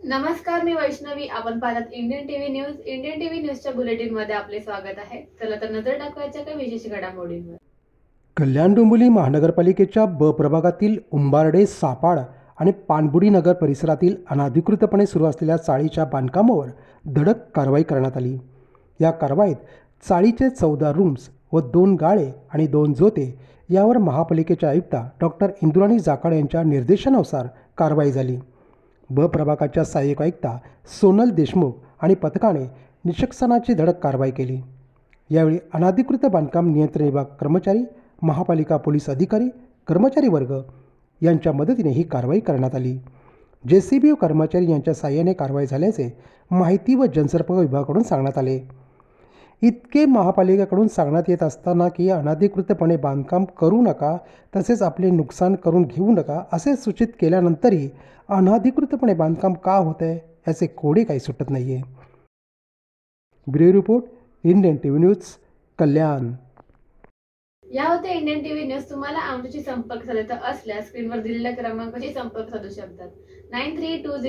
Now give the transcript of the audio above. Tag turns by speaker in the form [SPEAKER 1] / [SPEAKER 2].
[SPEAKER 1] नमस्कार, मी वैष्णवी. आपण पाहतात Indian TV news. Indian TV न्यूजच्या बुलेटिन मध्ये आपले स्वागत आहे. चला तर नजर टाकवायच्या काही विशेष घडामोडींवर.
[SPEAKER 2] कल्याण डोंबिवली महानगरपालिकेच्या ब प्रभागातील उंबारडे, सापाड आणि पानबुडी नगर परिसरातील अनधिकृतपणे सुरू असलेल्या चाळीच्या बांधकामावर धडक कारवाई करण्यात आली. या कारवाईत चाळीचे 14 रूम्स व 2 गाळे आणि 2 जोते यावर महापालिकेच्या आयुक्ता डॉक्टर इंदुराणी जाकाड यांच्या निर्देशानुसार कारवाई झाली. ब प्रभागाच्या सहाय्यक आयुक्ता सोनल देशमुख आणि पथकाने निष्कर्षणाची धडक कारवाई केली. यावेळी अनधिकृत बांधकाम नियंत्रण विभाग कर्मचारी, महापालिका पोलीस अधिकारी, कर्मचारी वर्ग यांच्या मदतीने ही कारवाई करण्यात आली. JCBO कर्मचारी यांच्या साहाय्याने कारवाई झाल्याचे माहिती व जनसंपर्क विभागाकडून सांगण्यात आले. इतके महापालिकेकडून सांगण्यात येत असताना की अनधिकृतपणे बांधकाम करू नका, तसेच आपले नुकसान करून घेऊ नका असे सूचित केल्यानंतरही अनधिकृतपणे बांधकाम का होते याचे कोडे काही सुटत नाही आहे. Bureau report, Indian TV news, Kalyan.
[SPEAKER 1] या होते इंडियन टीव्ही न्यूज. तुम्हाला आमच्याशी संपर्क साधायचा असल्यास स्क्रीनवर दिलेल्या क्रमांकाशी संपर्क साधू शकतात. 9320